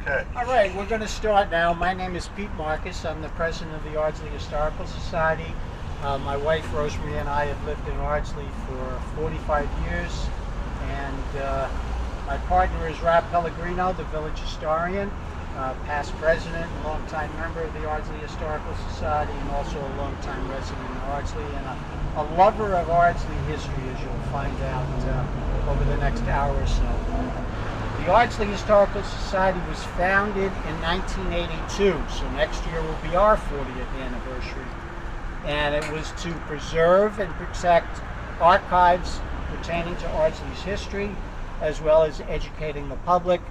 Okay. All right, we're going to start now. My name is Pete Marcus. I'm the president of the Ardsley Historical Society. My wife Rosemary and I have lived in Ardsley for 45 years, and my partner is Rob Pellegrino, the village historian, past president and longtime member of the Ardsley Historical Society, and also a longtime resident in Ardsley, and a lover of Ardsley history, as you'll find out over the next hour or so. The Ardsley Historical Society was founded in 1982, so next year will be our 40th anniversary. And it was to preserve and protect archives pertaining to Ardsley's history, as well as educating the public.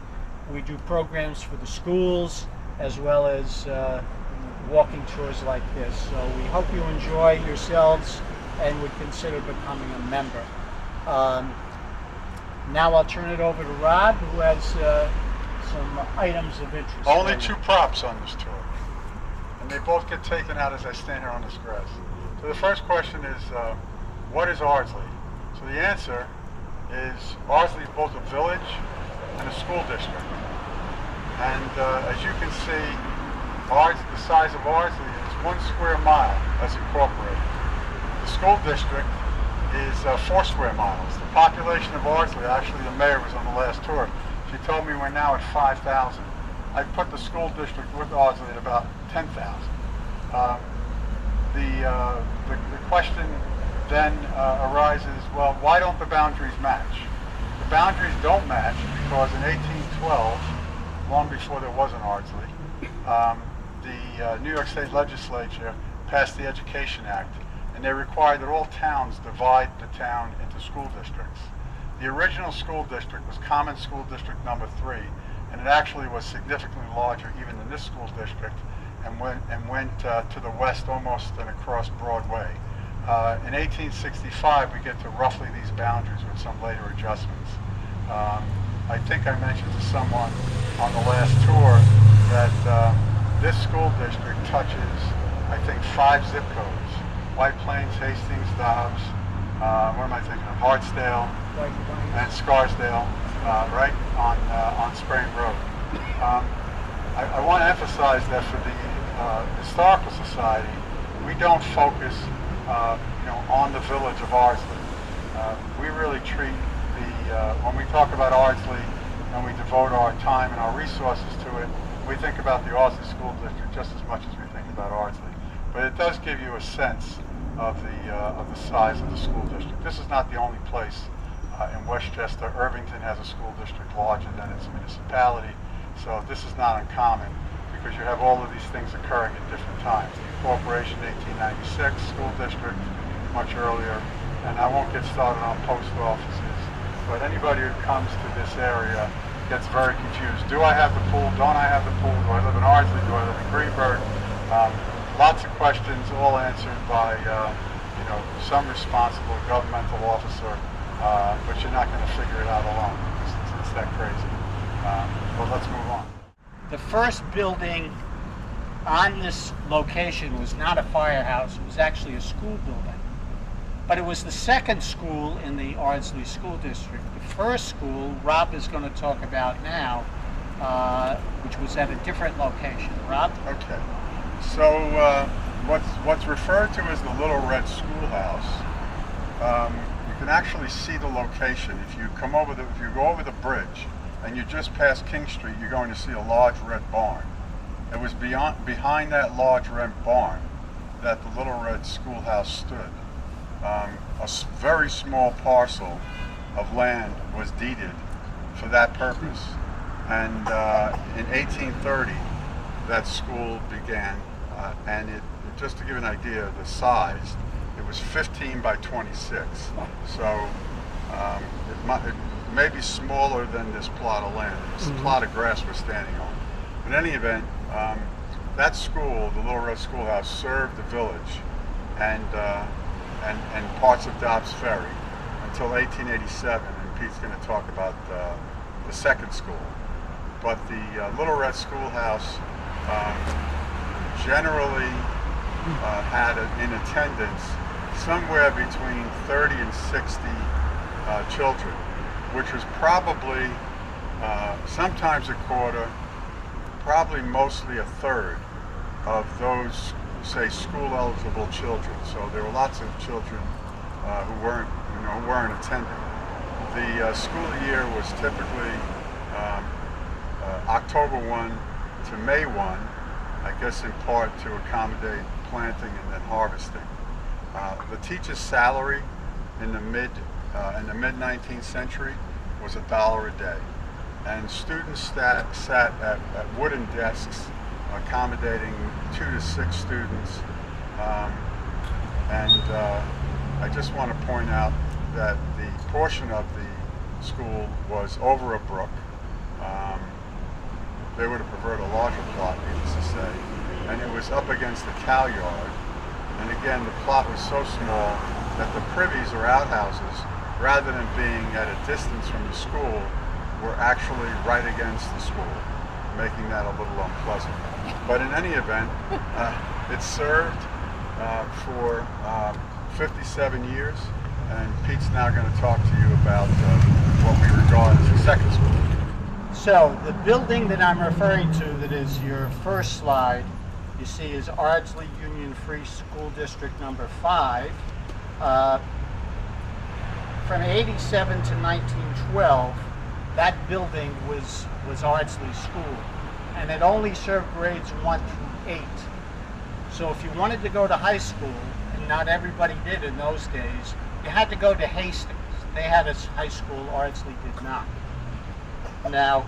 We do programs for the schools, as well as walking tours like this. So we hope you enjoy yourselves and would consider becoming a member. Now I'll turn it over to Rob, who has some items of interest. Only two props on this tour, and they both get taken out as I stand here on this grass. So the first question is, what is Ardsley? So the answer is Ardsley is both a village and a school district. And as you can see, the size of Ardsley is 1 square mile as incorporated. The school district is 4 square miles. The population of Ardsley, actually the mayor was on the last tour, she told me we're now at 5,000. I put the school district with Ardsley at about 10,000. The question then arises, well, why don't the boundaries match? The boundaries don't match because in 1812, long before there was an Ardsley, the New York State Legislature passed the Education Act, and they required that all towns divide the town into school districts. The original school district was Common School District number 3, and it actually was significantly larger even than this school district, and went to the west almost and across Broadway. In 1865, we get to roughly these boundaries with some later adjustments. I think I mentioned to someone on the last tour that this school district touches, I think, 5 zip codes. White Plains, Hastings, Dobbs, what am I thinking of? Hartsdale and Scarsdale, right on Sprain Road. I want to emphasize that for the Historical Society, we don't focus on the village of Ardsley. We really treat when we talk about Ardsley and we devote our time and our resources to it, we think about the Ardsley School District just as much as we think about Ardsley. But it does give you a sense of the size of the school district. This is not the only place in Westchester. Irvington has a school district larger than its municipality, so this is not uncommon because you have all of these things occurring at different times. The incorporation 1896, school district much earlier, and I won't get started on post offices, but anybody who comes to this area gets very confused. Do I have the pool? Don't I have the pool? Do I live in Ardsley? Do I live in Greenberg? Lots of questions, all answered by some responsible governmental officer, but you're not going to figure it out alone. It's that crazy. But let's move on. The first building on this location was not a firehouse, it was actually a school building. But it was the second school in the Ardsley School District. The first school, Rob is going to talk about now, which was at a different location. Rob? Okay. So what's referred to as the Little Red Schoolhouse, you can actually see the location. If you go over the bridge and you just pass King Street, you're going to see a large red barn. It was behind that large red barn that the Little Red Schoolhouse stood. A very small parcel of land was deeded for that purpose, and in 1830 that school began, and just to give an idea of the size, it was 15 by 26, so it may be smaller than this plot of land, this plot of grass we're standing on. In any event, that school, the Little Red Schoolhouse, served the village and parts of Dobbs Ferry until 1887, and Pete's going to talk about the second school. But the Little Red Schoolhouse generally had in attendance somewhere between 30 and 60 children, which was probably sometimes a quarter, probably mostly a third of those, say, school-eligible children. So there were lots of children who weren't attending. The school year was typically October 1 to May 1, I guess in part to accommodate planting and then harvesting. The teacher's salary in the mid 19th century was $1 a day, and students sat at wooden desks accommodating 2 to 6 students. I just want to point out that the portion of the school was over a brook. They would have preferred a larger plot, needless to say, and it was up against the cow yard. And again, the plot was so small that the privies or outhouses, rather than being at a distance from the school, were actually right against the school, making that a little unpleasant. But in any event, it served for 57 years, and Pete's now going to talk to you about what we regard as the second school. So the building that I'm referring to, that is your first slide, you see is Ardsley Union Free School District number 5. From 87 to 1912, that building was Ardsley School, and it only served grades 1 through 8. So if you wanted to go to high school, and not everybody did in those days, you had to go to Hastings. They had a high school, Ardsley did not. Now,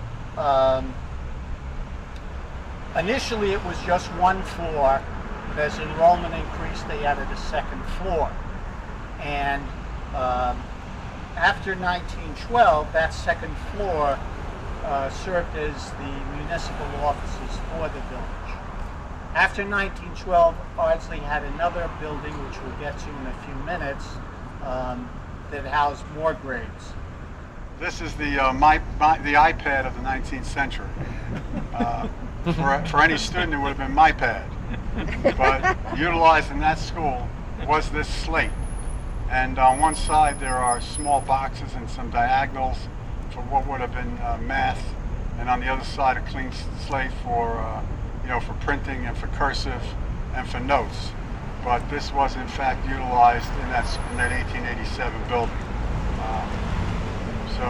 initially it was just one floor, but as enrollment increased, they added a second floor. And after 1912, that second floor served as the municipal offices for the village. After 1912, Ardsley had another building, which we'll get to in a few minutes, that housed more grades. This is the iPad of the 19th century. For any student, it would have been MyPad. But utilized in that school was this slate. And on one side there are small boxes and some diagonals for what would have been math, and on the other side a clean slate for for printing and for cursive and for notes. But this was in fact utilized in that 1887 building. So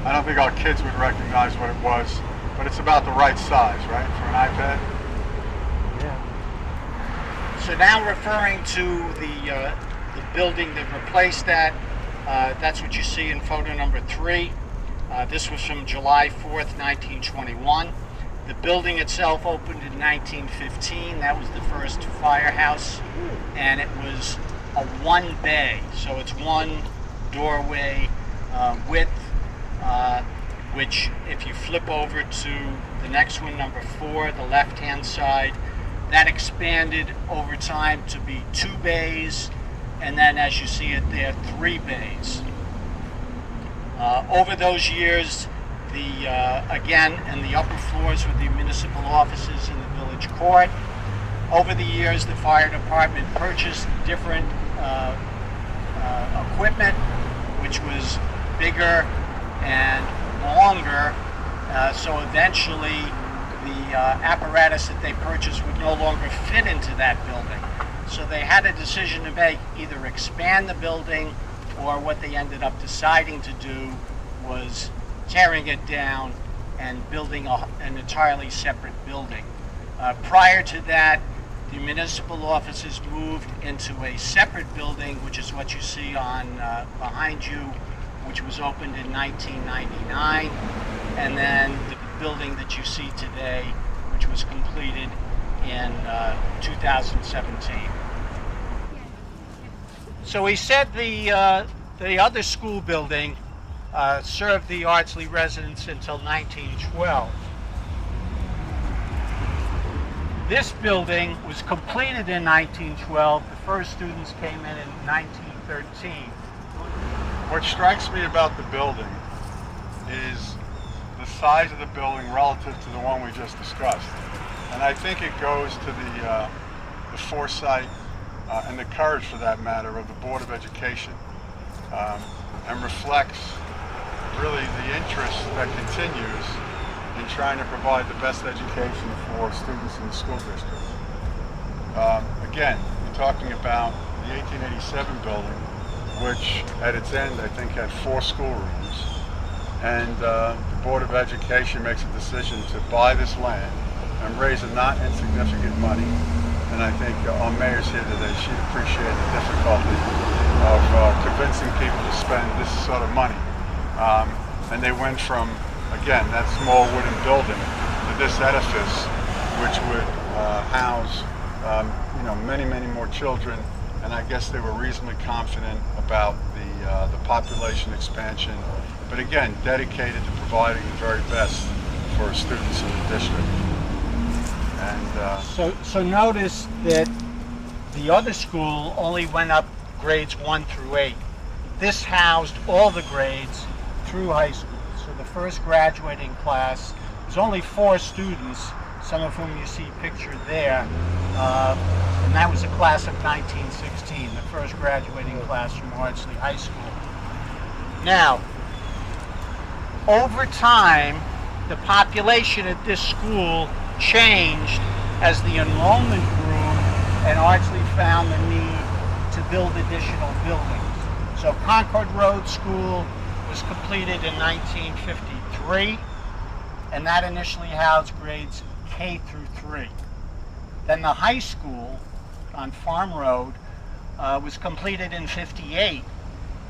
I don't think our kids would recognize what it was, but it's about the right size, right, for an iPad? Yeah. So now referring to the building that replaced that, that's what you see in photo number 3. This was from July 4th, 1921. The building itself opened in 1915. That was the first firehouse, and it was a one bay, so it's one doorway width, which if you flip over to the next one, number 4, the left-hand side, that expanded over time to be 2 bays, and then as you see it there, 3 bays. Over those years, again, in the upper floors were the municipal offices in the village court. Over the years, the fire department purchased different equipment, which was bigger and longer, so eventually the apparatus that they purchased would no longer fit into that building. So they had a decision to make, either expand the building, or what they ended up deciding to do was tearing it down and building an entirely separate building. Prior to that, the municipal offices moved into a separate building, which is what you see on behind you, which was opened in 1999, and then the building that you see today, which was completed in 2017. So we said the other school building served the Ardsley residents until 1912. This building was completed in 1912. The first students came in 1913. What strikes me about the building is the size of the building relative to the one we just discussed. And I think it goes to the foresight and the courage, for that matter, of the Board of Education, and reflects really the interest that continues in trying to provide the best education for students in the school district. Again, you're talking about the 1887 building, which at its end I think had 4 schoolrooms, and the Board of Education makes a decision to buy this land and raise a not insignificant money. And I think our mayor's here today, she'd appreciate the difficulty of convincing people to spend this sort of money. And they went from, again, that small wooden building to this edifice, which would house many, many more children. And I guess they were reasonably confident about the population expansion, but again, dedicated to providing the very best for students in the district. And So notice that the other school only went up grades 1 through 8. This housed all the grades through high school. So the first graduating class was only 4 students, some of whom you see pictured there, and that was a class of 1916, the first graduating class from Ardsley High School. Now, over time, the population at this school changed as the enrollment grew, and Ardsley found the need to build additional buildings. So Concord Road School was completed in 1953, and that initially housed grades K through 3. Then the high school on Farm Road was completed in 58,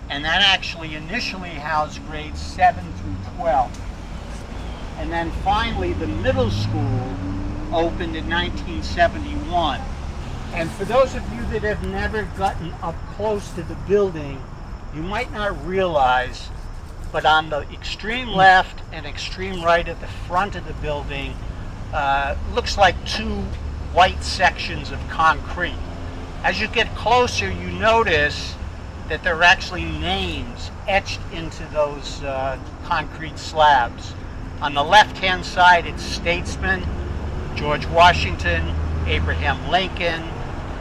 and that actually initially housed grades 7 through 12. And then finally the middle school opened in 1971. And for those of you that have never gotten up close to the building, you might not realize, but on the extreme left and extreme right at the front of the building looks like 2 white sections of concrete. As you get closer, you notice that there are actually names etched into those concrete slabs. On the left-hand side, it's statesmen, George Washington, Abraham Lincoln,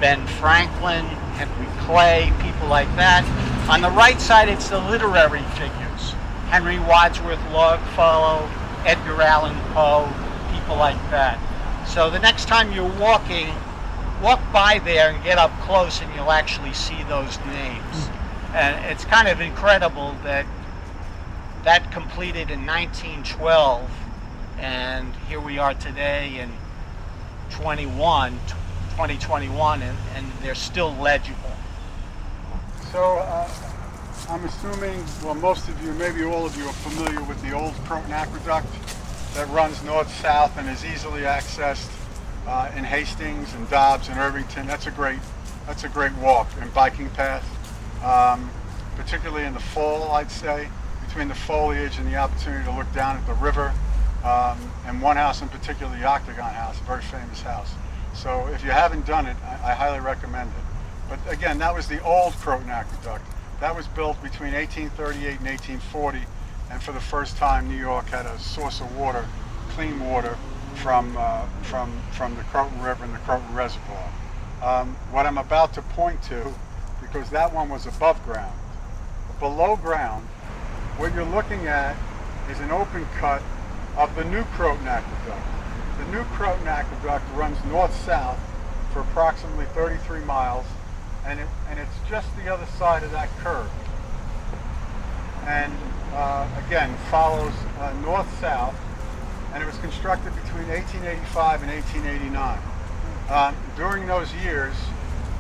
Ben Franklin, Henry Clay, people like that. On the right side, it's the literary figures, Henry Wadsworth Longfellow, Edgar Allan Poe, people like that. So the next time you're walking, walk by there and get up close and you'll actually see those names. And it's kind of incredible that that completed in 1912, and here we are today in 2021, and they're still legible. so I'm assuming, well, most of you, maybe all of you, are familiar with the old Croton Aqueduct that runs north-south and is easily accessed in Hastings and Dobbs and Irvington. That's a great walk and biking path, particularly in the fall, I'd say, between the foliage and the opportunity to look down at the river. And one house in particular, the Octagon House, a very famous house. So if you haven't done it, I highly recommend it. But again, that was the old Croton Aqueduct. That was built between 1838 and 1840, and for the first time New York had a source of water, clean water, from the Croton River and the Croton Reservoir. What I'm about to point to, because that one was above ground. Below ground, what you're looking at is an open cut of the new Croton Aqueduct. The new Croton Aqueduct runs north-south for approximately 33 miles, and it's just the other side of that curve. And again, follows north-south, and it was constructed between 1885 and 1889. During those years,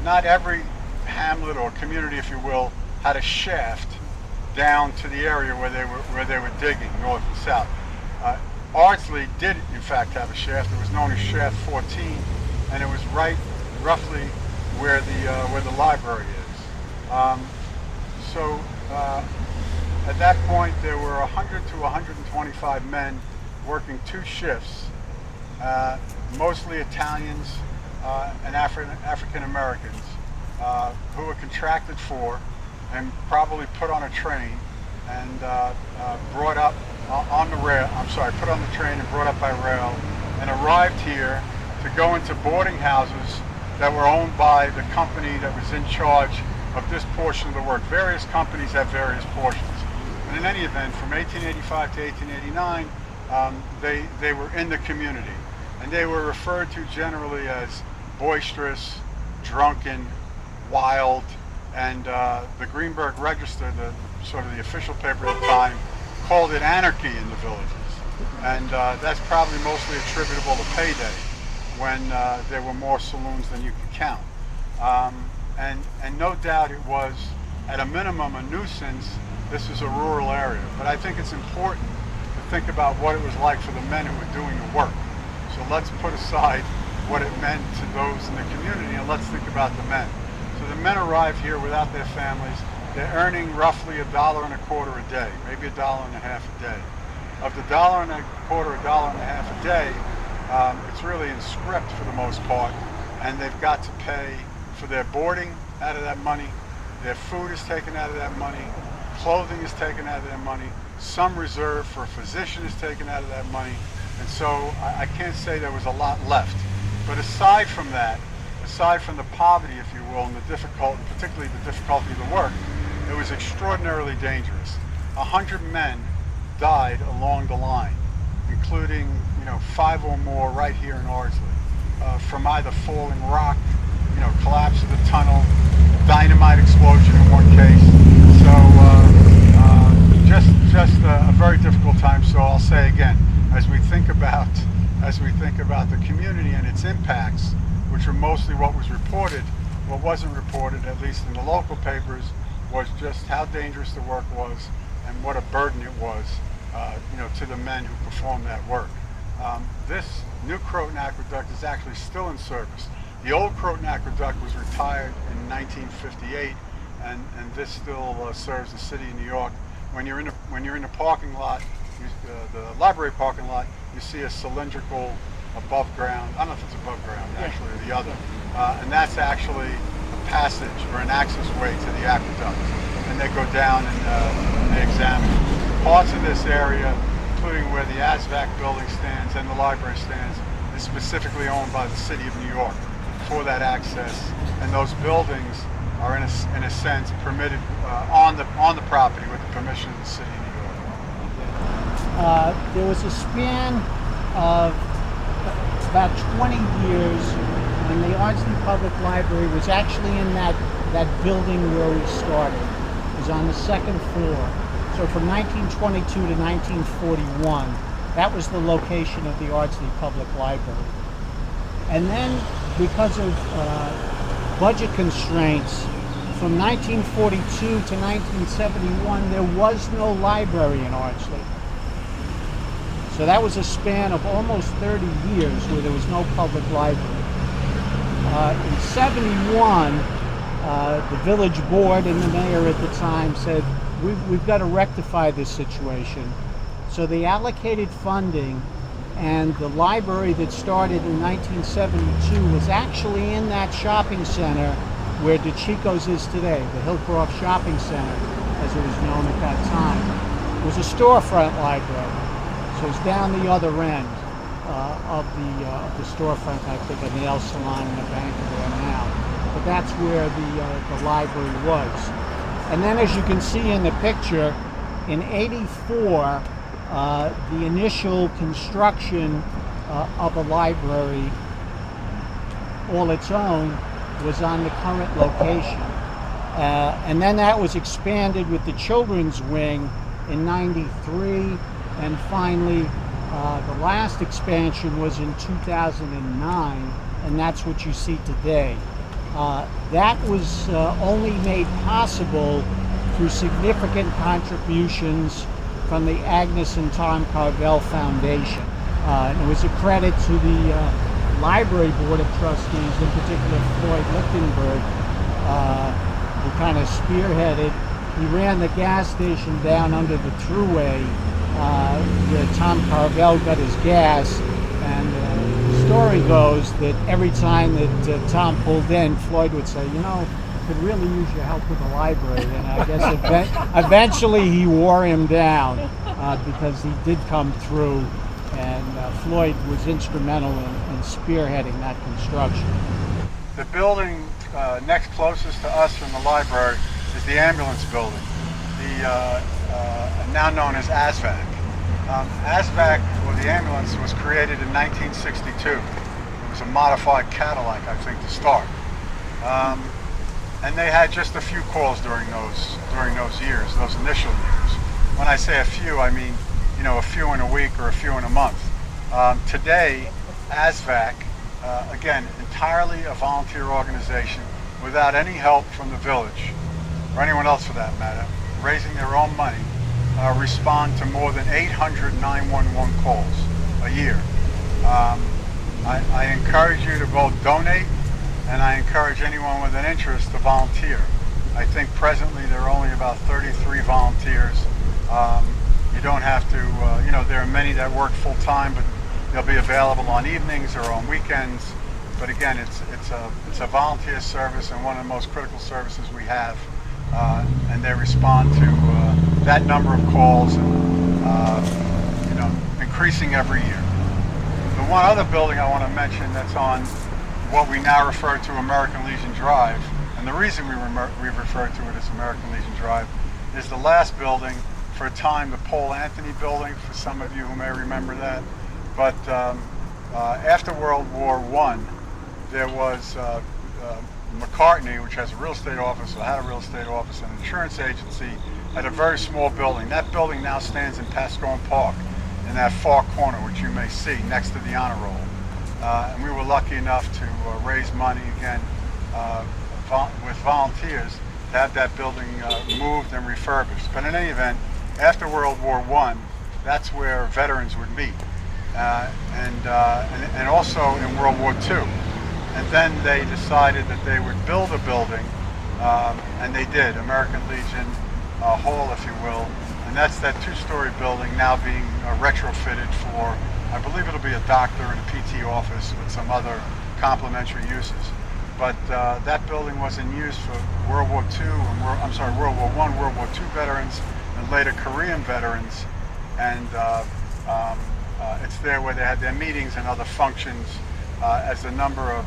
not every hamlet or community, if you will, had a shaft down to the area where they were digging north and south. Ardsley did in fact have a shaft. It was known as Shaft 14, and it was roughly where the library is. At that point, there were 100 to 125 men working 2 shifts, mostly Italians and African Americans, who were contracted for and probably put on a train and brought up on the rail. Put on the train and brought up by rail, and arrived here to go into boarding houses that were owned by the company that was in charge of this portion of the work. Various companies have various portions. But in any event, from 1885 to 1889, they were in the community, and they were referred to generally as boisterous, drunken, wild, and the Greenberg Register, the sort of the official paper at the time, called it anarchy in the villages, and that's probably mostly attributable to payday, when there were more saloons than you could count. And no doubt it was, at a minimum, a nuisance. This was a rural area, but I think it's important to think about what it was like for the men who were doing the work. So let's put aside what it meant to those in the community, and let's think about the men. So the men arrive here without their families. They're earning roughly $1.25 a day, maybe $1.50 a day. Of the $1.25, $1.50 a day, it's really in script for the most part, and they've got to pay for their boarding out of that money, their food is taken out of that money, clothing is taken out of that money, some reserve for a physician is taken out of that money, and so I can't say there was a lot left. But aside from that, aside from the poverty, if you will, and the difficulty, particularly the difficulty of the work, it was extraordinarily dangerous. 100 men died along the line, including 5 or more right here in Ardsley, from either falling rock, collapse of the tunnel, dynamite explosion in one case. So just a very difficult time. So I'll say again, as we think about the community and its impacts, which are mostly what was reported, what wasn't reported, at least in the local papers, was just how dangerous the work was and what a burden it was, to the men who performed that work. This new Croton Aqueduct is actually still in service. The old Croton Aqueduct was retired in 1958, and this still serves the city of New York. When you're in the parking lot, the library parking lot, you see a cylindrical above ground. I don't know if it's above ground, actually, or the other, and that's actually a passage or an access way to the aqueduct. And they go down and they examine parts of this area, including where the ASVAC building stands and the library stands, is specifically owned by the city of New York for that access, and those buildings are in a sense permitted on the property with the permission of the city of New York. There was a span of about 20 years when the Ardsley Public Library was actually in that building where we started. It was on the second floor. So from 1922 to 1941, that was the location of the Ardsley Public Library. And then, because of budget constraints, from 1942 to 1971, there was no library in Ardsley. So that was a span of almost 30 years where there was no public library. In 71, the village board and the mayor at the time said, we've got to rectify this situation. So they allocated funding, and the library that started in 1972 was actually in that shopping center where DeChico's is today, the Hillcroft Shopping Center, as it was known at that time. It was a storefront library, so it's down the other end of the storefront. I think a nail salon and a bank are there now, but that's where the library was. And then, as you can see in the picture, in '84, the initial construction of a library all its own was on the current location. And then that was expanded with the children's wing in '93, and finally the last expansion was in 2009, and that's what you see today. That was only made possible through significant contributions from the Agnes and Tom Carvel Foundation. And it was a credit to the Library Board of Trustees, in particular Floyd Lichtenberg, who kind of spearheaded. He ran the gas station down under the thruway where Tom Carvel got his gas, and the story goes that every time that Tom pulled in, Floyd would say, could really use your help with the library. And I guess eventually he wore him down because he did come through, and Floyd was instrumental in spearheading that construction. The building next closest to us from the library is the ambulance building, now known as ASVAC. ASVAC, or the ambulance, was created in 1962. It was a modified Cadillac, I think, to start. And they had just a few calls during those years, those initial years. When I say a few, I mean, you know, a few in a week or a few in a month. Today, ASVAC, again, entirely a volunteer organization without any help from the village, or anyone else for that matter, raising their own money, respond to more than 800 911 calls a year. I encourage you to both donate, and I encourage anyone with an interest to volunteer. I think presently there are only about 33 volunteers. You don't have to, you know, there are many that work full time, but they'll be available on evenings or on weekends. But again, it's a volunteer service and one of the most critical services we have. And they respond to that number of calls, and you know, increasing every year. The one other building I want to mention that's on what we now refer to American Legion Drive, and the reason we refer to it as American Legion Drive is the last building, for a time, the Paul Anthony building, for some of you who may remember that. But after World War I, there was McCartney, which has a real estate office, or had a real estate office, and an insurance agency, had a very small building. That building now stands in Pascone Park, in that far corner, which you may see next to the honor roll. And we were lucky enough to raise money again with volunteers to have that building moved and refurbished. But in any event, after World War I, that's where veterans would meet, and also in World War II. And then they decided that they would build a building, and they did, American Legion Hall, if you will. And that's that two-story building now being retrofitted for, I believe it'll be a doctor and a PT office with some other complementary uses. But that building was in use for World War II, and World War I, World War II veterans, and later Korean veterans. And it's there where they had their meetings and other functions. As the number of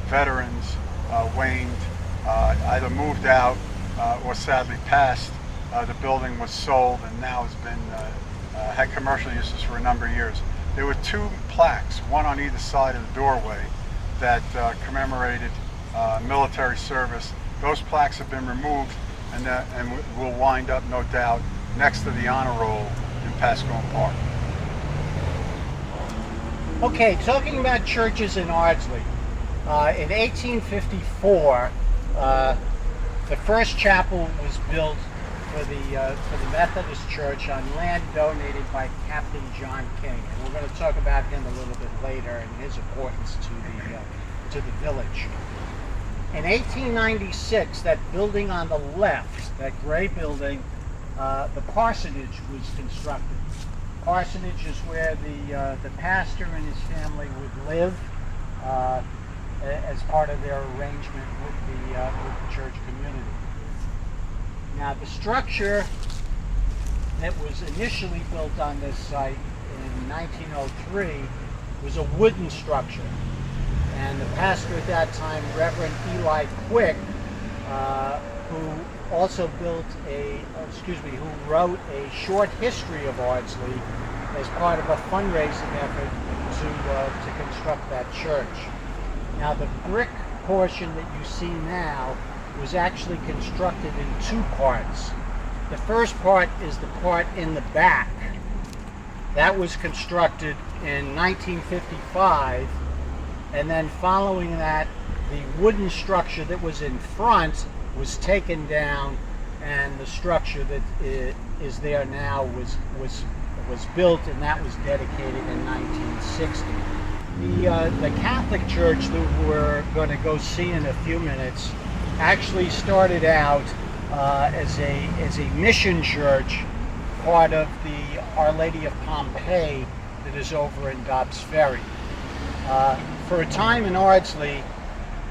veterans waned, either moved out or sadly passed, the building was sold and now has been had commercial uses for a number of years. There were two plaques, one on either side of the doorway, that commemorated military service. Those plaques have been removed, and will wind up, no doubt, next to the honor roll in Pascone Park. Okay, talking about churches in Ardsley. In 1854, the first chapel was built for the Methodist Church on land donated by Captain John King. And we're going to talk about him a little bit later and his importance to the village. In 1896, that building on the left, that gray building, the parsonage was constructed. Parsonage is where the pastor and his family would live as part of their arrangement with the church community. Now, the structure that was initially built on this site in 1903 was a wooden structure, and the pastor at that time, Reverend Eli Quick, who also who wrote a short history of Ardsley as part of a fundraising effort to construct that church. Now, the brick portion that you see now was actually constructed in two parts. The first part is the part in the back. That was constructed in 1955, and then following that, the wooden structure that was in front was taken down, and the structure that is there now was built, and that was dedicated in 1960. The Catholic Church that we're going to go see in a few minutes actually started out as a mission church, part of the Our Lady of Pompeii that is over in Dobbs Ferry. For a time in Ardsley,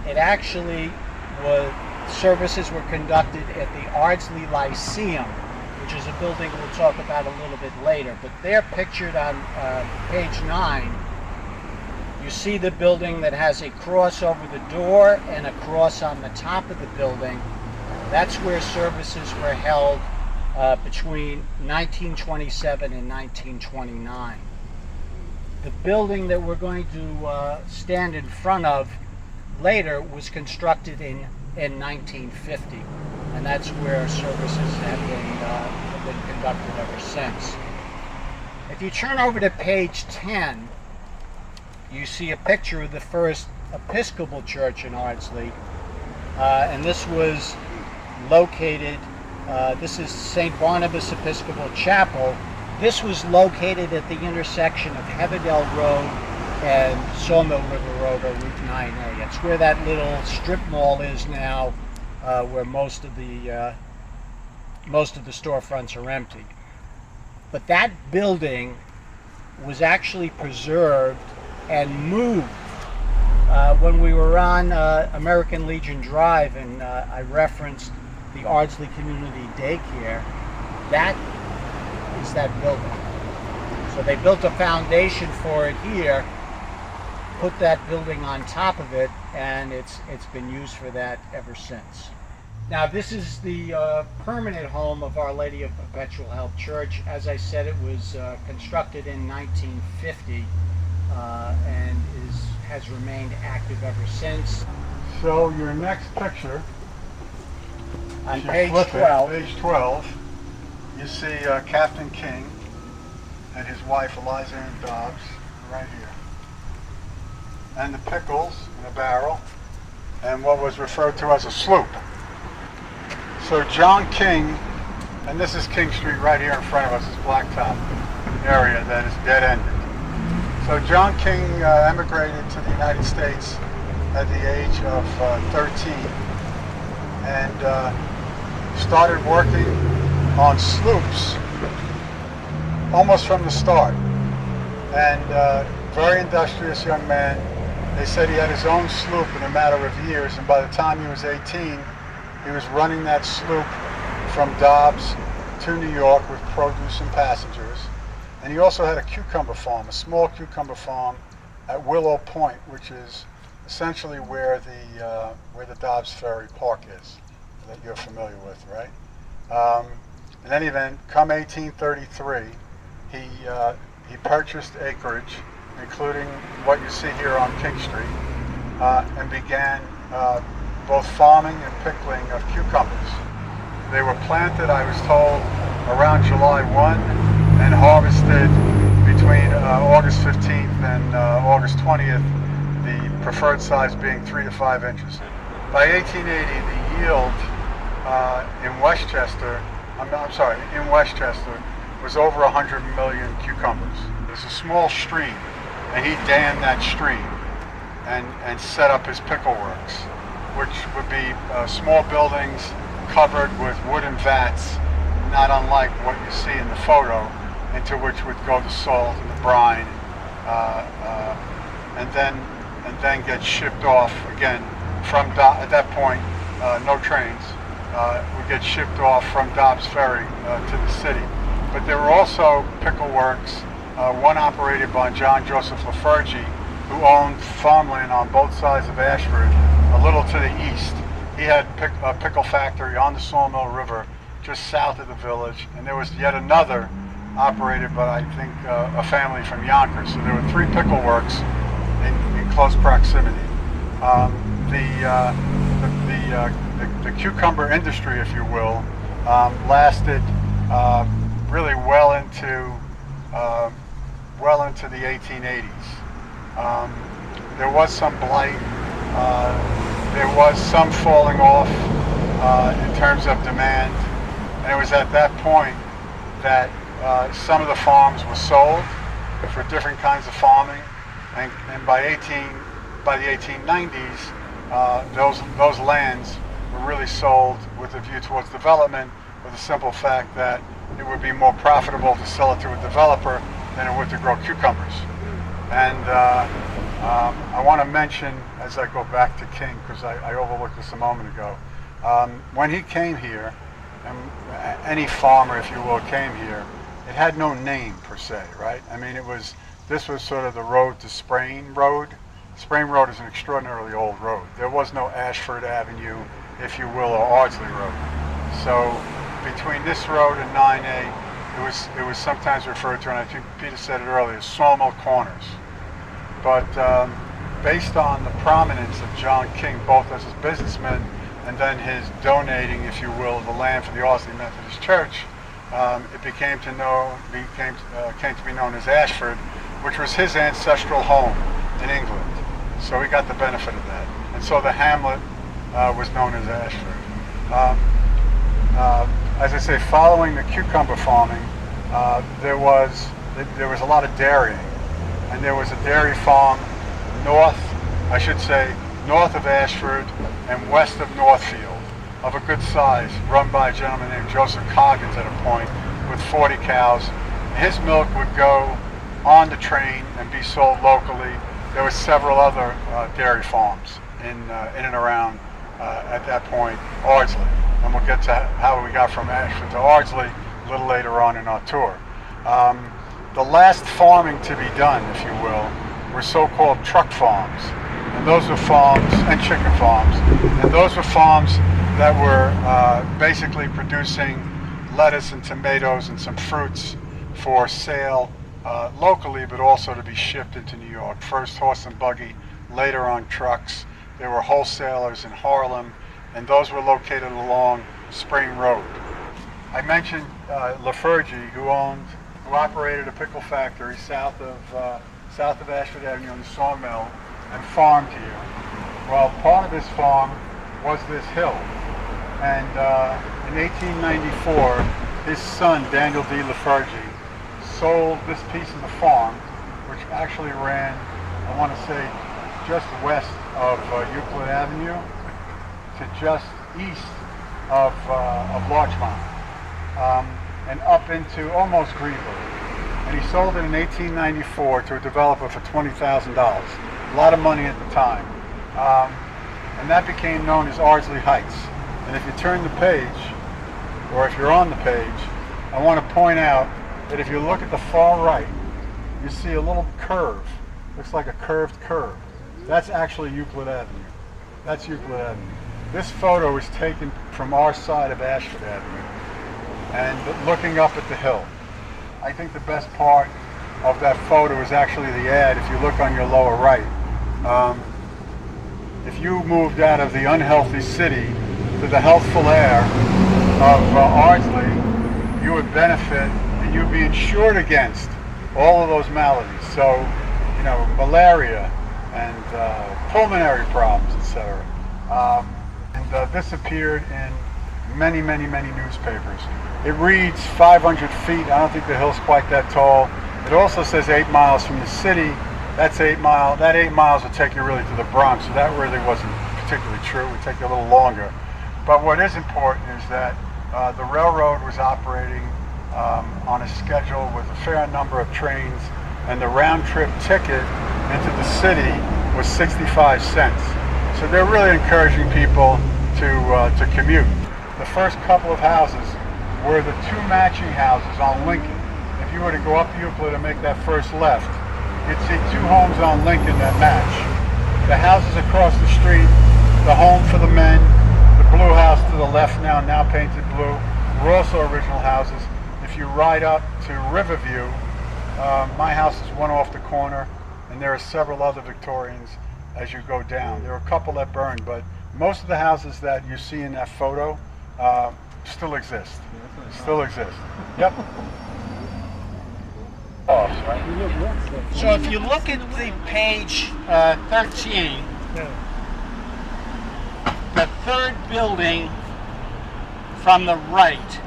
it actually services were conducted at the Ardsley Lyceum, which is a building we'll talk about a little bit later. But they're pictured on page 9. You see the building that has a cross over the door and a cross on the top of the building. That's where services were held between 1927 and 1929. The building that we're going to stand in front of later was constructed in 1950, and that's where services have been conducted ever since. If you turn over to page 10, you see a picture of the first Episcopal church in Ardsley, and this was located, this is St. Barnabas Episcopal Chapel. This was located at the intersection of Heaverdale Road and Sawmill River Road, or Route 9A. It's where that little strip mall is now, where most of the storefronts are empty. But that building was actually preserved and moved. When we were on American Legion Drive, and I referenced the Ardsley Community Daycare, that is that building. So they built a foundation for it here, put that building on top of it, and it's been used for that ever since. Now, this is the permanent home of Our Lady of Perpetual Help Church. As I said, it was constructed in 1950 and has remained active ever since. So your next picture, On if you page flip 12, it, page 12, you see Captain King and his wife Eliza Ann Dobbs right here, and the pickles in a barrel, and what was referred to as a sloop. So John King, and this is King Street right here in front of us, this blacktop area that is dead-ended. So John King emigrated to the United States at the age of 13 and started working on sloops almost from the start. And very industrious young man. They said he had his own sloop in a matter of years, and by the time he was 18, he was running that sloop from Dobbs to New York with produce and passengers. And he also had a cucumber farm, a small cucumber farm at Willow Point, which is essentially where the Dobbs Ferry Park is, that you're familiar with, right? In any event, come 1833, he purchased acreage, including what you see here on King Street, and began both farming and pickling of cucumbers. They were planted, I was told, around July 1 and harvested between August 15th and August 20th, the preferred size being 3 to 5 inches. By 1880, the yield in Westchester was over 100 million cucumbers. There's a small stream, and he dammed that stream and set up his pickle works, which would be small buildings covered with wooden vats, not unlike what you see in the photo, into which would go the salt and the brine, and then get shipped off again from at that point, no trains. Would get shipped off from Dobbs Ferry to the city. But there were also pickle works, one operated by John Joseph Lafergie, who owned farmland on both sides of Ashford, a little to the east. He had a pickle factory on the Sawmill River, just south of the village, and there was yet another operated by, I think, a family from Yonkers. So there were 3 pickle works in close proximity. The cucumber industry, if you will, lasted really well into the 1880s. There was some blight. There was some falling off in terms of demand, and it was at that point that some of the farms were sold for different kinds of farming, and by the 1890s, those lands were really sold with a view towards development, with the simple fact that it would be more profitable to sell it to a developer than it would to grow cucumbers. And I want to mention, as I go back to King, because I overlooked this a moment ago, when he came here, and any farmer, if you will, came here, it had no name per se, right? I mean, this was sort of the road to Sprain Road. Sprain Road is an extraordinarily old road. There was no Ashford Avenue, if you will, or Ardsley Road. So between this road and 9A, it was sometimes referred to, and I think Peter said it earlier, Sawmill Corners. But based on the prominence of John King, both as a businessman and then his donating, if you will, the land for the Ardsley Methodist Church, it came to be known as Ashford, which was his ancestral home in England. So he got the benefit of that. And so the hamlet was known as Ashford. As I say, following the cucumber farming, there was a lot of dairying. And there was a dairy farm north of Ashford and west of Northfield, of a good size, run by a gentleman named Joseph Coggins at a point, with 40 cows. His milk would go on the train and be sold locally. There were several other dairy farms in and around, at that point, Ardsley. And we'll get to how we got from Ashford to Ardsley a little later on in our tour. The last farming to be done, if you will, were so-called truck farms. And those were farms, and chicken farms, and those were farms that were basically producing lettuce and tomatoes and some fruits for sale locally, but also to be shipped into New York. First horse and buggy, later on trucks. There were wholesalers in Harlem, and those were located along Spring Road. I mentioned LaFergie, who operated a pickle factory south of Ashford Avenue on the Sawmill, and farmed here. Well, part of his farm was this hill, and in 1894, his son Daniel D. LaFergie sold this piece of the farm, which actually ran, I want to say, just west of Euclid Avenue to just east of Larchmont, and up into almost Greenville. And he sold it in 1894 to a developer for $20,000. A lot of money at the time. And that became known as Ardsley Heights. And if you turn the page, or if you're on the page, I want to point out that if you look at the far right, you see a little curve. Looks like a curved curve. That's actually Euclid Avenue. That's Euclid Avenue. This photo is taken from our side of Ashford Avenue and looking up at the hill. I think the best part of that photo is actually the ad. If you look on your lower right, if you moved out of the unhealthy city to the healthful air of Ardsley, you would benefit and you'd be insured against all of those maladies. So, you know, malaria and pulmonary problems, etc. And this appeared in many newspapers. It reads 500 feet. I don't think the hill's quite that tall. It also says 8 miles from the city. That's 8 miles. That 8 miles will take you really to the Bronx, so that really wasn't particularly true. It would take you a little longer. But what is important is that the railroad was operating on a schedule with a fair number of trains, and the round-trip ticket into the city was 65 cents. So they're really encouraging people to commute. The first couple of houses were the two matching houses on Lincoln. If you were to go up Euclid and make that first left, you'd see two homes on Lincoln that match. The houses across the street, the home for the men, the blue house to the left now painted blue, were also original houses. If you ride up to Riverview, my house is one off the corner, and there are several other Victorians as you go down. There are a couple that burned, but most of the houses that you see in that photo still exist. Still exist. Yep. So if you look at the page 13, the third building from the right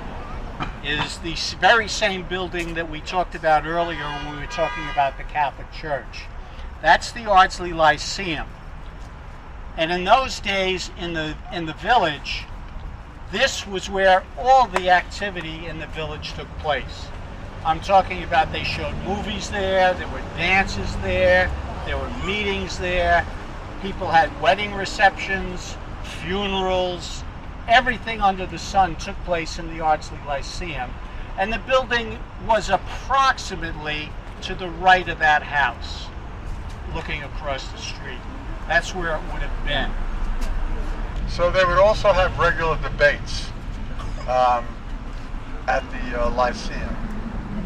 is the very same building that we talked about earlier when we were talking about the Catholic Church. That's the Ardsley Lyceum. And in those days in the village, this was where all the activity in the village took place. I'm talking about they showed movies there were dances there were meetings there, people had wedding receptions, funerals, everything under the sun took place in the Ardsley Lyceum. And the building was approximately to the right of that house, looking across the street. That's where it would have been. So they would also have regular debates. at the Lyceum.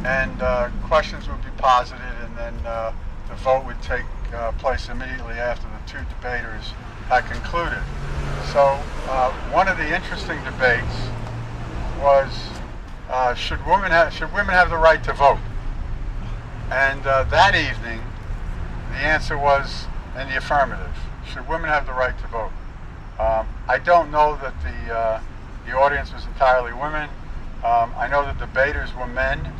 And questions would be posited, and then the vote would take place immediately after the two debaters had concluded. So one of the interesting debates was should women have the right to vote? And that evening, the answer was in the affirmative. Should women have the right to vote? I don't know that the audience was entirely women. I know the debaters were men,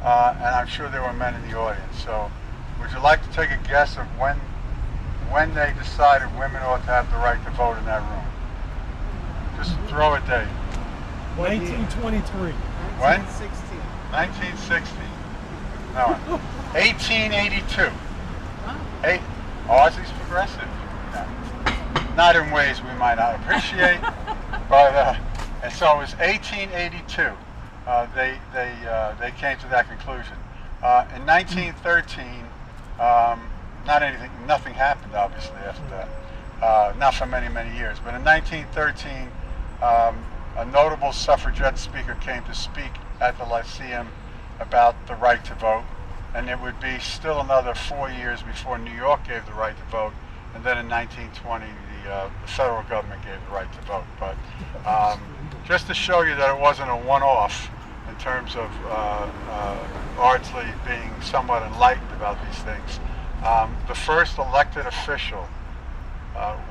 and I'm sure there were men in the audience. So, would you like to take a guess of when they decided women ought to have the right to vote in that room? Just throw a date. 1923. When? 1960. No. 1882. Ardsley's progressive. No. Not in ways we might not appreciate, but and so it was 1882. They came to that conclusion. In 1913, nothing happened obviously after that. Not for many years. But in 1913, a notable suffragette speaker came to speak at the Lyceum about the right to vote, and it would be still another 4 years before New York gave the right to vote, and then in 1920 the federal government gave the right to vote. But just to show you that it wasn't a one-off in terms of Ardsley being somewhat enlightened about these things, the first elected official,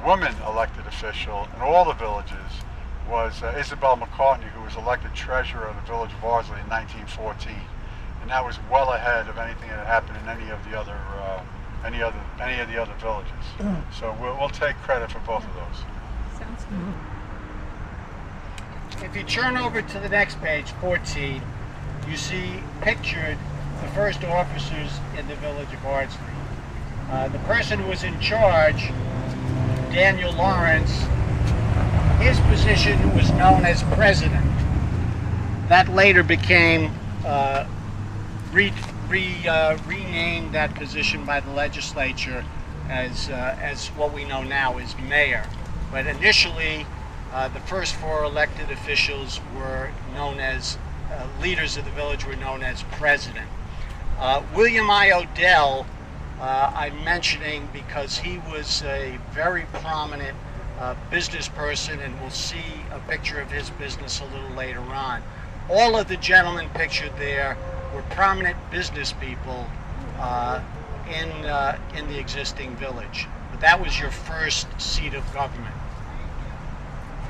woman elected official in all the villages was Isabel McCartney, who was elected treasurer of the village of Ardsley in 1914, and that was well ahead of anything that had happened in any of the other villages. So we'll take credit for both of those. Sounds good. If you turn over to the next page, 14, you see pictured the first officers in the village of Ardsley. The person who was in charge, Daniel Lawrence, his position was known as president. That later became renamed that position by the legislature as what we know now as mayor. But initially, the first four elected officials were known as leaders of the village were known as president. William I. Odell, I'm mentioning because he was a very prominent business person, and we'll see a picture of his business a little later on. All of the gentlemen pictured there were prominent business people in the existing village. But that was your first seat of government.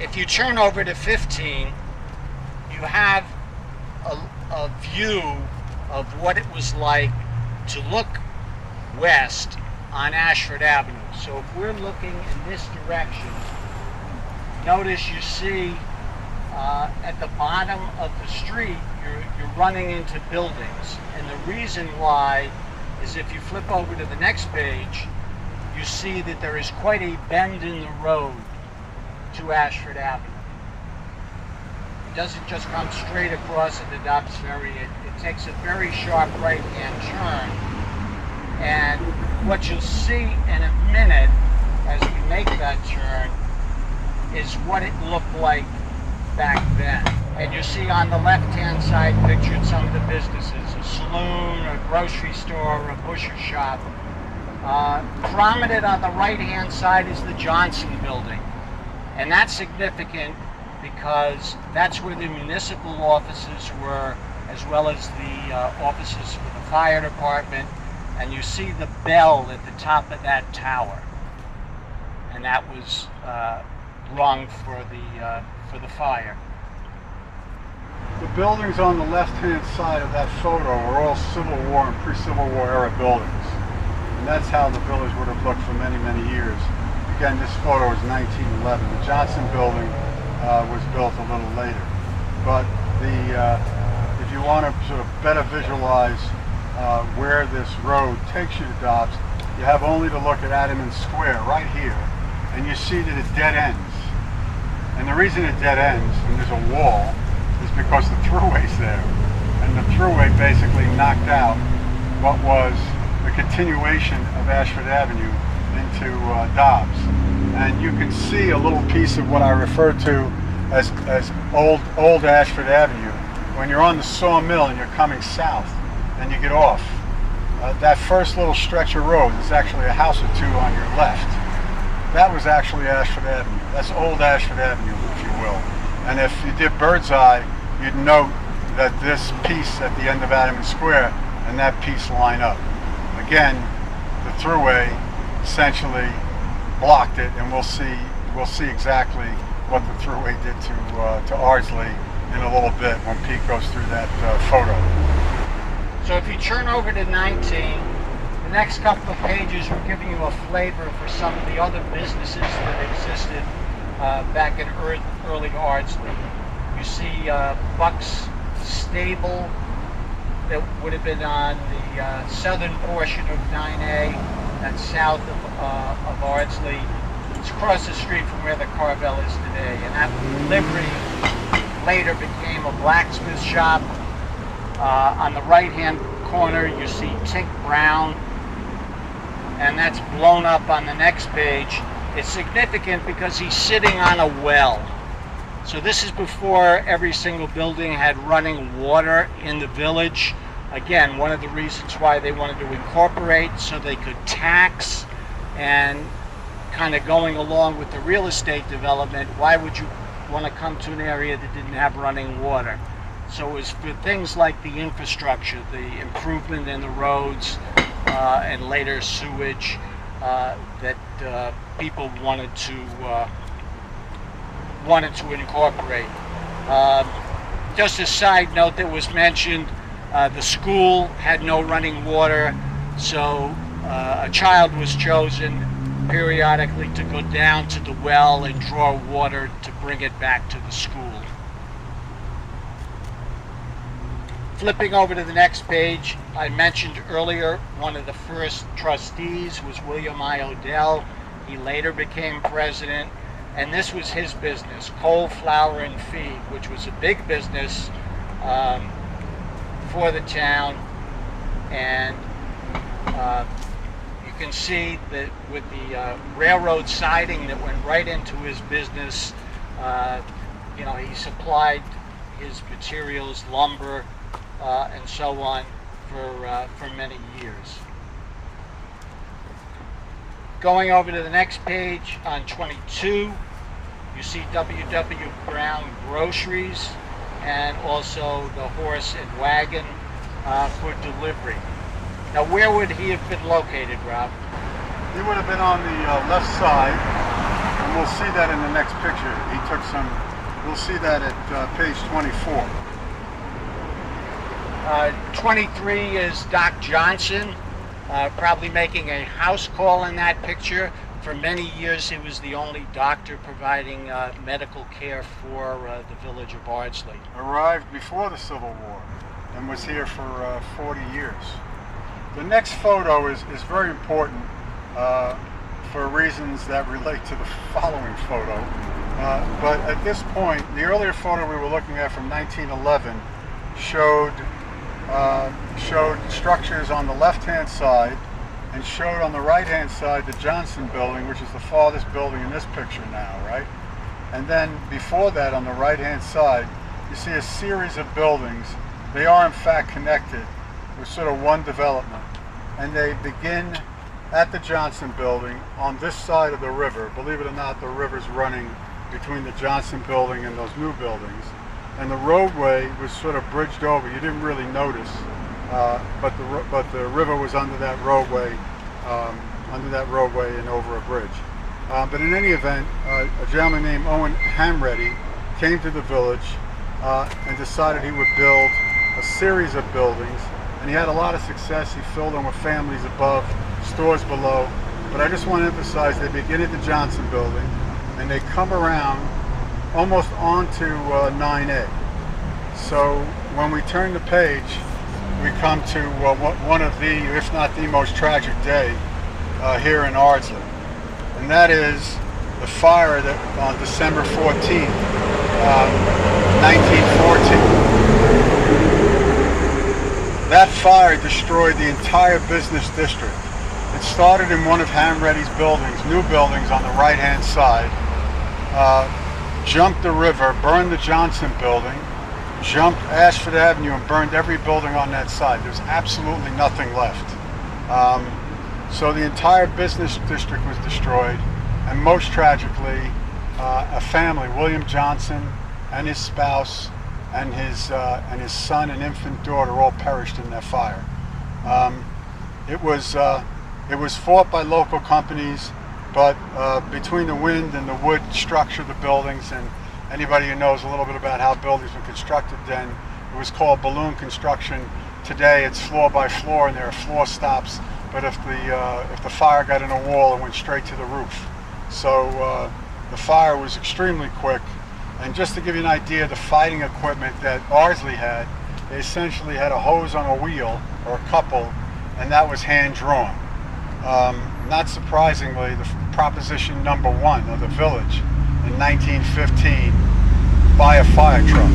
If you turn over to 15, you have a view of what it was like to look west on Ashford Avenue. So if we're looking in this direction, notice you see at the bottom of the street, you're running into buildings. And the reason why is if you flip over to the next page, you see that there is quite a bend in the road to Ashford Avenue. It doesn't just come straight across into Dobbs Ferry. It takes a very sharp right-hand turn. And what you'll see in a minute as we make that turn is what it looked like back then. And you see on the left-hand side pictured some of the businesses, a saloon, a grocery store, a butcher shop. Prominent on the right-hand side is the Johnson Building. And that's significant because that's where the municipal offices were, as well as the offices for the fire department. And you see the bell at the top of that tower. And that was rung for the fire. The buildings on the left-hand side of that photo are all Civil War and pre-Civil War era buildings. And that's how the village would have looked for many years. Again, this photo is 1911. The Johnson Building was built a little later. But if you want to sort of better visualize where this road takes you to Dobbs, you have only to look at Adamant Square right here, and you see that it dead ends. And the reason it dead ends, and there's a wall, is because the thruway's there. And the thruway basically knocked out what was the continuation of Ashford Avenue into Dobbs. And you can see a little piece of what I refer to as old Ashford Avenue when you're on the Sawmill and you're coming south and you get off, that first little stretch of road is actually a house or two on your left. That was actually Ashford Avenue. That's old Ashford Avenue, if you will. And if you did bird's eye, you'd note that this piece at the end of Adams Square and that piece line up. Again, the thruway essentially blocked it, and we'll see exactly what the thruway did to Ardsley in a little bit when Pete goes through that photo. So if you turn over to 19, the next couple of pages are giving you a flavor for some of the other businesses that existed back in early Ardsley. You see Buck's Stable, that would have been on the southern portion of 9A, that's south of Ardsley. It's across the street from where the Carvel is today, and that livery later became a blacksmith shop. On the right-hand corner, you see Tink Brown, and that's blown up on the next page. It's significant because he's sitting on a well. So this is before every single building had running water in the village. Again, one of the reasons why they wanted to incorporate, so they could tax, and kind of going along with the real estate development, why would you want to come to an area that didn't have running water? So it was for things like the infrastructure, the improvement in the roads, and later sewage, that people wanted to incorporate. Just a side note that was mentioned, the school had no running water, so a child was chosen periodically to go down to the well and draw water to bring it back to the school. Flipping over to the next page, I mentioned earlier one of the first trustees was William I. Odell. He later became president, and this was his business, Coal, Flour, and Feed, which was a big business for the town. And you can see that with the railroad siding that went right into his business, he supplied his materials, lumber, and so on for many years. Going over to the next page on 22, you see W.W. Brown Groceries and also the horse and wagon for delivery. Now, where would he have been located, Rob? He would have been on the left side, and we'll see that in the next picture. We'll see that at page 24. 23 is Doc Johnson, probably making a house call in that picture. For many years, he was the only doctor providing medical care for the village of Ardsley. Arrived before the Civil War and was here for 40 years. The next photo is very important for reasons that relate to the following photo. But at this point, the earlier photo we were looking at from 1911 showed structures on the left-hand side and showed on the right-hand side the Johnson building, which is the farthest building in this picture now, right? And then before that, on the right-hand side, you see a series of buildings. They are in fact connected with sort of one development, and they begin at the Johnson building on this side of the river. Believe it or not, the river's running between the Johnson building and those new buildings. And the roadway was sort of bridged over. You didn't really notice, but the river was under that roadway and over a bridge. But in any event, a gentleman named Owen Hamready came to the village and decided he would build a series of buildings. And he had a lot of success. He filled them with families above, stores below. But I just want to emphasize they begin at the Johnson building and they come around almost onto 9A. So when we turn the page, we come to one of the, if not the most tragic day here in Ardsley. And that is the fire that on December 14th, 1914. That fire destroyed the entire business district. It started in one of Hamready's buildings, new buildings on the right-hand side, jumped the river, burned the Johnson building, jumped Ashford Avenue and burned every building on that side. There's absolutely nothing left. So the entire business district was destroyed, and most tragically, a family, William Johnson and his spouse and his son and infant daughter, all perished in that fire. It was fought by local companies, but between the wind and the wood structure of the buildings, and anybody who knows a little bit about how buildings were constructed then, it was called balloon construction. Today it's floor by floor, and there are floor stops. But if the fire got in a wall, it went straight to the roof. So the fire was extremely quick. And just to give you an idea of the fighting equipment that Ardsley had, they essentially had a hose on a wheel, or a couple, and that was hand drawn. Not surprisingly, the proposition number 1 of the village in 1915, buy a fire truck.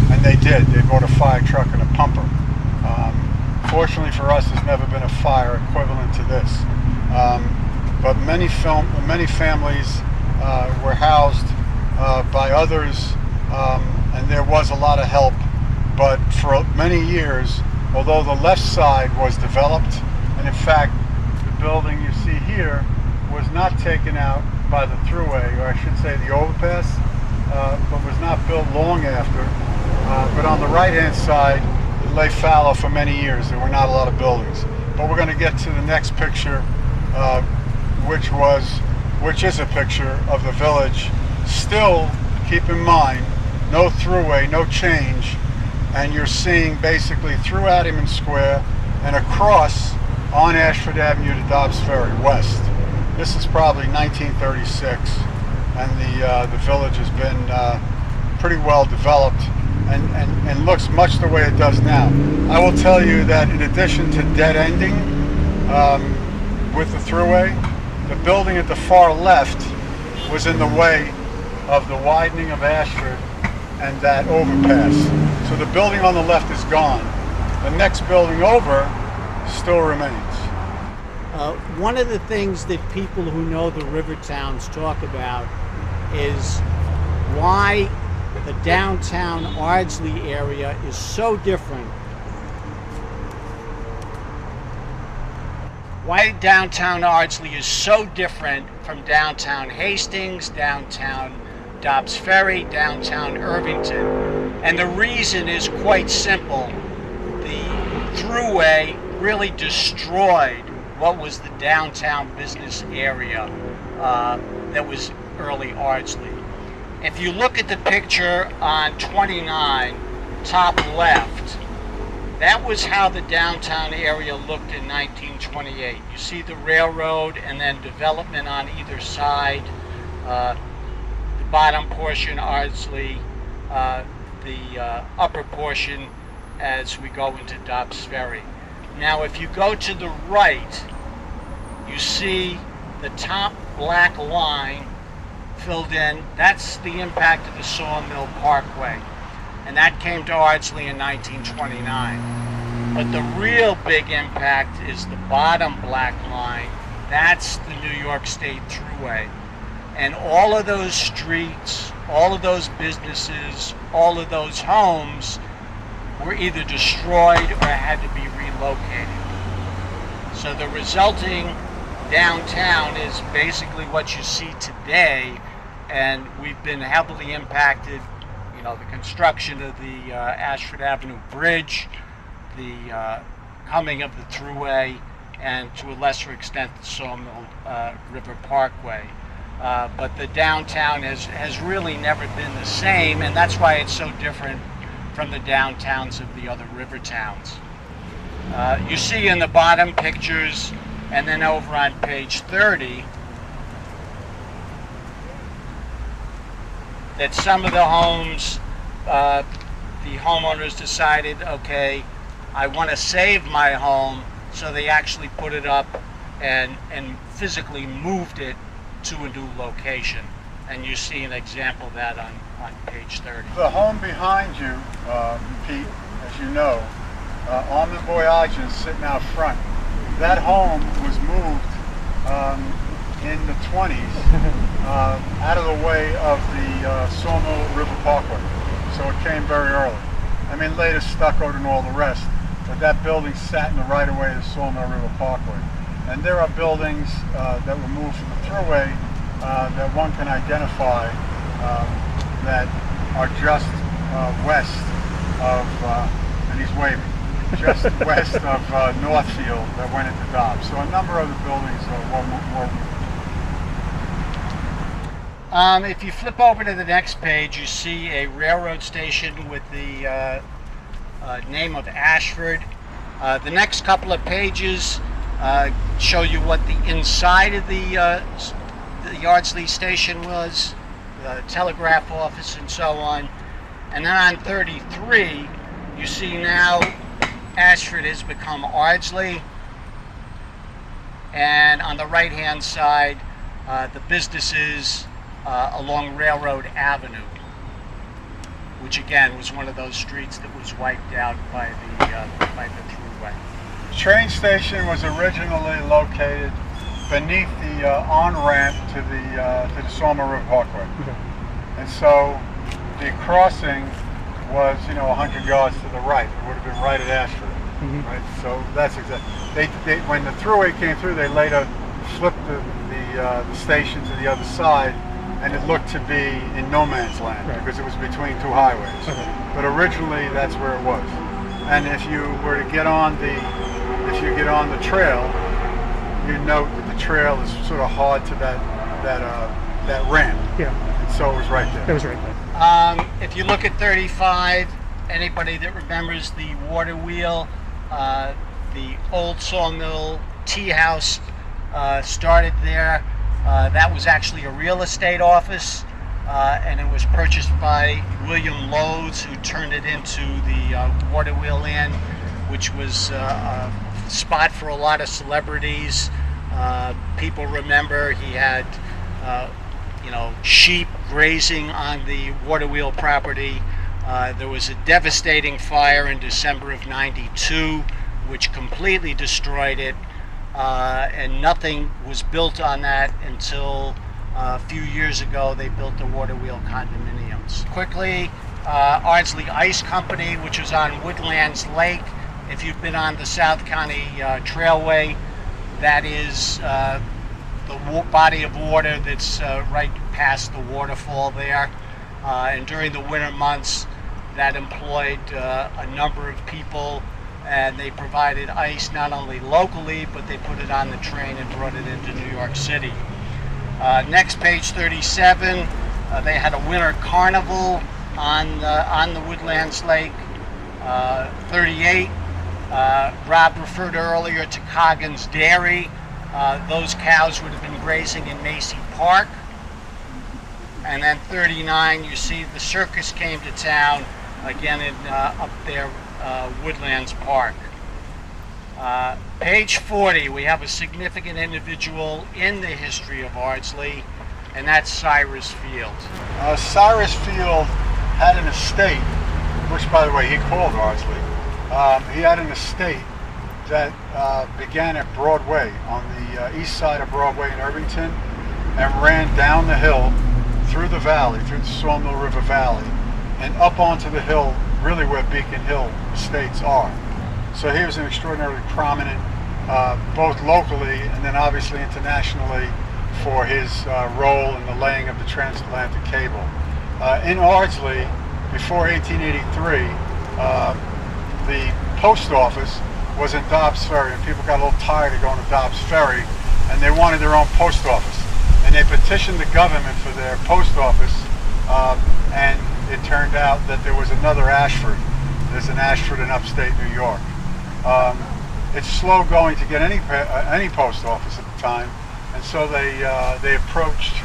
And they did. They bought a fire truck and a pumper. Fortunately for us, there's never been a fire equivalent to this. But many families were housed by others, and there was a lot of help. But for many years, although the left side was developed, and in fact, the building you see here was not taken out by the thruway, or I should say the overpass, but was not built long after. But on the right-hand side, it lay fallow for many years. There were not a lot of buildings. But we're going to get to the next picture, which is a picture of the village. Still, keep in mind, no thruway, no change, and you're seeing basically through Addington Square and across on Ashford Avenue to Dobbs Ferry west. This is probably 1936, and the village has been pretty well developed and looks much the way it does now. I will tell you that in addition to dead ending with the thruway, the building at the far left was in the way of the widening of Ashford and that overpass. So the building on the left is gone. The next building over still remains. One of the things that people who know the river towns talk about is why the downtown Ardsley area is so different. Why downtown Ardsley is so different from downtown Hastings, downtown Dobbs Ferry, downtown Irvington. And the reason is quite simple. The thruway really destroyed what was the downtown business area that was early Ardsley. If you look at the picture on 29, top left, that was how the downtown area looked in 1928. You see the railroad and then development on either side. The bottom portion, Ardsley, the upper portion as we go into Dobbs Ferry. Now if you go to the right, you see the top black line filled in. That's the impact of the Sawmill Parkway, and that came to Ardsley in 1929. But the real big impact is the bottom black line. That's the New York State Thruway. And all of those streets, all of those businesses, all of those homes were either destroyed or had to be relocated. So the resulting downtown is basically what you see today, and we've been heavily impacted. You know, the construction of the Ashford Avenue Bridge, the coming of the Thruway, and to a lesser extent the Sawmill River Parkway. But the downtown has really never been the same, and that's why it's so different from the downtowns of the other river towns. You see in the bottom pictures, and then over on page 30, that some of the homes, the homeowners decided, okay, I want to save my home, so they actually put it up and physically moved it to a new location. And you see an example of that on page 30. The home behind you, Pete, as you know, on the Voyage is sitting out front. That home was moved in the 20s out of the way of the Sawmill River Parkway. So it came very early. I mean, later stuccoed and all the rest. But that building sat in the right-of-way of the Sawmill River Parkway. And there are buildings that were moved from the thruway that one can identify that are just west of, and he's waving, just west of Northfield that went into Dobbs. So a number of the buildings were If you flip over to the next page, you see a railroad station with the name of Ashford. The next couple of pages show you what the inside of the Ardsley station was, the telegraph office and so on. And then on 33, you see now Ashford has become Ardsley. And on the right-hand side, the businesses along Railroad Avenue, which again was one of those streets that was wiped out by the thruway. The train station was originally located beneath the on-ramp to the Sawmill River Parkway. Okay. And so the crossing was, 100 yards to the right. It would have been right at Ashford, right? So that's exactly. They when the thruway came through, they later flipped the station to the other side, and it looked to be in no man's land because it was between two highways. Okay. But originally, that's where it was. And if you were to get on the trail, you note that the trail is sort of hard to that ramp. Yeah. And so it was right there. That was right there. If you look at 35, anybody that remembers the water wheel, the old sawmill tea house started there. That was actually a real estate office, and it was purchased by William Lowe's, who turned it into the Water Wheel Inn, which was a spot for a lot of celebrities. People remember he had, sheep grazing on the water wheel property. There was a devastating fire in December of '92, which completely destroyed it. And nothing was built on that until a few years ago. They built the water wheel condominiums. Quickly, Ardsley Ice Company, which was on Woodlands Lake. If you've been on the South County Trailway, that is the body of water that's right past the waterfall there. And during the winter months, that employed a number of people, and they provided ice not only locally, but they put it on the train and brought it into New York City. Next, page 37, they had a winter carnival on the Woodlands Lake. 38, Rob referred earlier to Coggin's Dairy. Those cows would have been grazing in Macy Park. And then 39, you see the circus came to town, again in up there, Woodlands Park. Page 40, we have a significant individual in the history of Ardsley, and that's Cyrus Field. Cyrus Field had an estate, which, by the way, he called Ardsley. He had an estate that began at Broadway, on the east side of Broadway in Irvington, and ran down the hill through the valley, through the Sawmill River Valley, and up onto the hill, really where Beacon Hill estates are. So he was an extraordinarily prominent, both locally and then obviously internationally, for his role in the laying of the transatlantic cable. In Ardsley, before 1883, the post office was in Dobbs Ferry, and people got a little tired of going to Dobbs Ferry, and they wanted their own post office. And they petitioned the government for their post office, and it turned out that there was another Ashford. There's an Ashford in upstate New York. It's slow going to get any post office at the time, and so they approached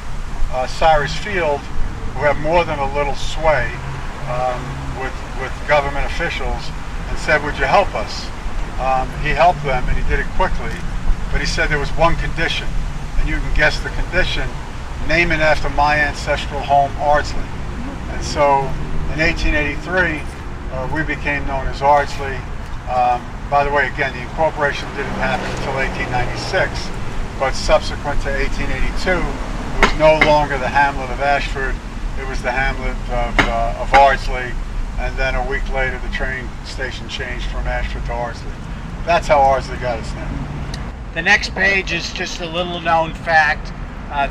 Cyrus Field, who had more than a little sway with government officials, and said, "Would you help us?" He helped them, and he did it quickly, but he said there was one condition, and you can guess the condition: name it after my ancestral home, Ardsley. And so in 1883, we became known as Ardsley. By the way, again, the incorporation didn't happen until 1896, but subsequent to 1882, it was no longer the hamlet of Ashford, it was the hamlet of Ardsley, and then a week later the train station changed from Ashford to Ardsley. That's how Ardsley got its name. The next page is just a little known fact.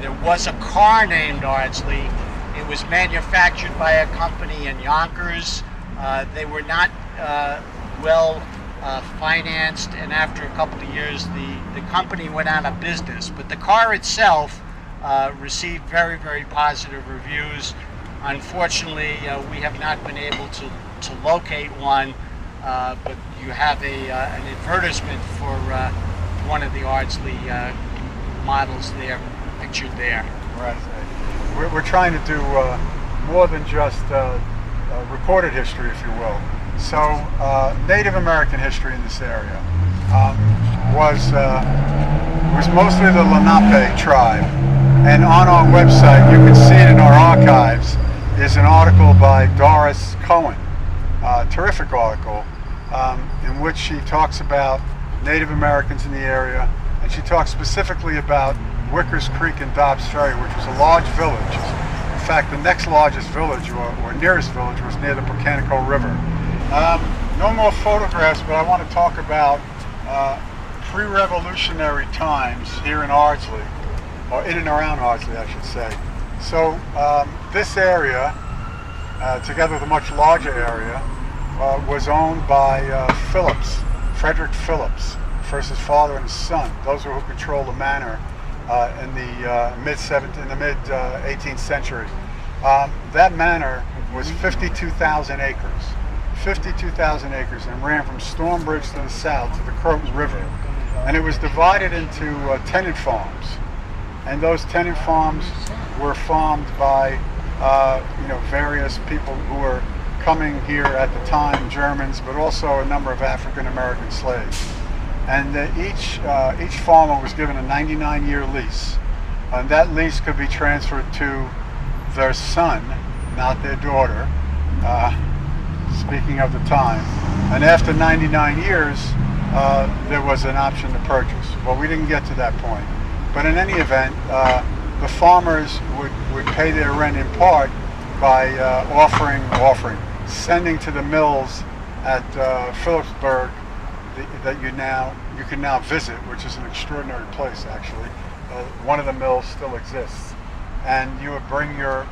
There was a car named Ardsley. It was manufactured by a company in Yonkers. They were not well financed, and after a couple of years the company went out of business. But the car itself received very, very positive reviews. Unfortunately, we have not been able to locate one, but you have an advertisement for one of the Ardsley models there, pictured there. Right. We're trying to do more than just recorded history, if you will. So Native American history in this area was mostly the Lenape tribe, and on our website, you can see it in our archives, is an article by Doris Cohen, a terrific article, in which she talks about Native Americans in the area, and she talks specifically about Wickers Creek and Dobbs Ferry, which was a large village. In fact, the next largest village, or nearest village, was near the Procanico River. No more photographs, but I want to talk about pre-revolutionary times here in Ardsley, or in and around Ardsley, I should say. So this area, together with a much larger area, was owned by Frederick Phillips, first his father and his son. Those were who controlled the manor in the mid 18th century. That manor was 52,000 acres. 52,000 acres, and ran from Stormbridge to the south to the Croton River. And it was divided into tenant farms. And those tenant farms were farmed by various people who were coming here at the time, Germans, but also a number of African American slaves. And each farmer was given a 99-year lease, and that lease could be transferred to their son, not their daughter, speaking of the time. And after 99 years, there was an option to purchase. Well, we didn't get to that point. But in any event, the farmers would pay their rent in part by sending to the mills at Phillipsburg that you can now visit, which is an extraordinary place actually. One of the mills still exists, and you would bring your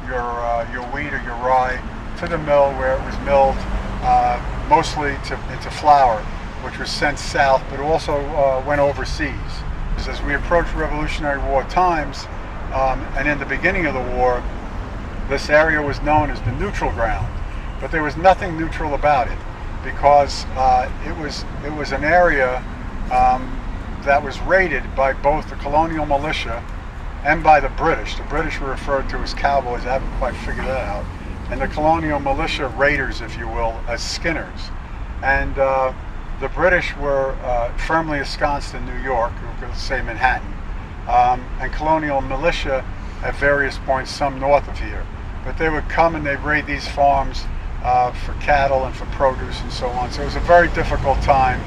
wheat or your rye to the mill where it was milled mostly into flour, which was sent south, but also went overseas. As we approached Revolutionary War times, and in the beginning of the war, this area was known as the neutral ground, but there was nothing neutral about it, because it was an area that was raided by both the colonial militia and by the British. The British were referred to as cowboys. I haven't quite figured that out. And the colonial militia raiders, if you will, as skinners. And the British were firmly ensconced in New York, or let's say Manhattan, and colonial militia at various points, some north of here. But they would come and they'd raid these farms for cattle and for produce and so on. So it was a very difficult time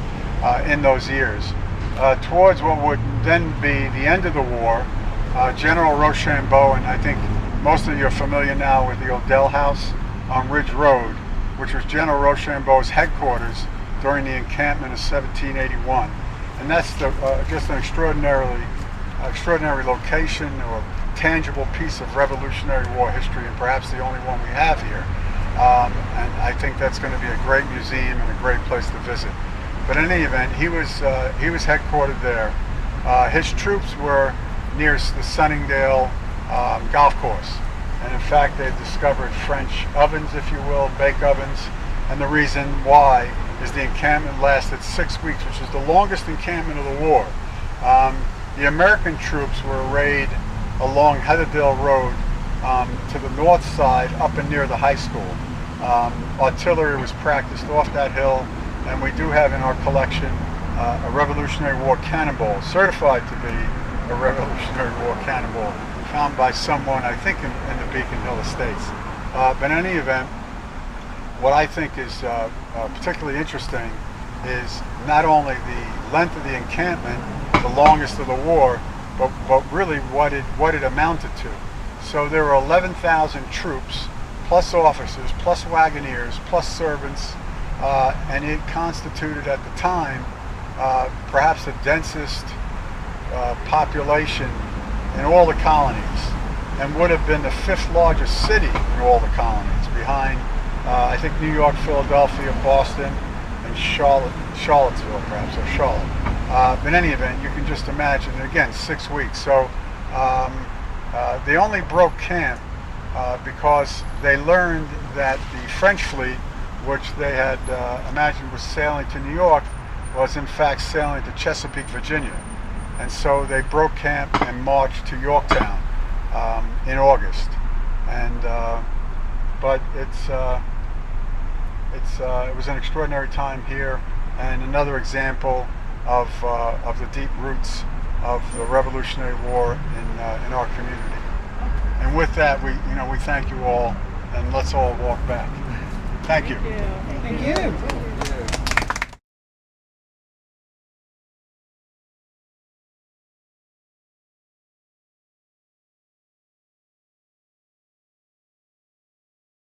in those years. Towards what would then be the end of the war, General Rochambeau, and I think most of you are familiar now with the Odell House on Ridge Road, which was General Rochambeau's headquarters during the encampment of 1781. And that's just an extraordinary location, or tangible piece of Revolutionary War history, and perhaps the only one we have here. And I think that's going to be a great museum and a great place to visit. But in any event, he was headquartered there. His troops were near the Sunningdale golf course, and in fact they discovered French ovens, if you will, bake ovens, and the reason why is the encampment lasted 6 weeks, which is the longest encampment of the war. The American troops were arrayed along Heatherdale Road to the north side, up and near the high school. Artillery was practiced off that hill, and we do have in our collection a Revolutionary War cannonball, certified to be a Revolutionary War cannonball, found by someone, I think, in the Beacon Hill Estates. But in any event, what I think is particularly interesting is not only the length of the encampment, the longest of the war, but really what it amounted to. So there were 11,000 troops plus officers, plus wagoneers, plus servants, and it constituted at the time perhaps the densest population in all the colonies, and would have been the 5th largest city in all the colonies, behind I think New York, Philadelphia, Boston, and Charlottesville perhaps, or Charlotte. In any event, you can just imagine, again, 6 weeks. So they only broke camp because they learned that the French fleet, which they had imagined was sailing to New York, was in fact sailing to Chesapeake, Virginia. And so they broke camp and marched to Yorktown in August. And but it was an extraordinary time here, and another example of the deep roots of the Revolutionary War in our community. And with that, we thank you all, and let's all walk back. Thank you. Thank you.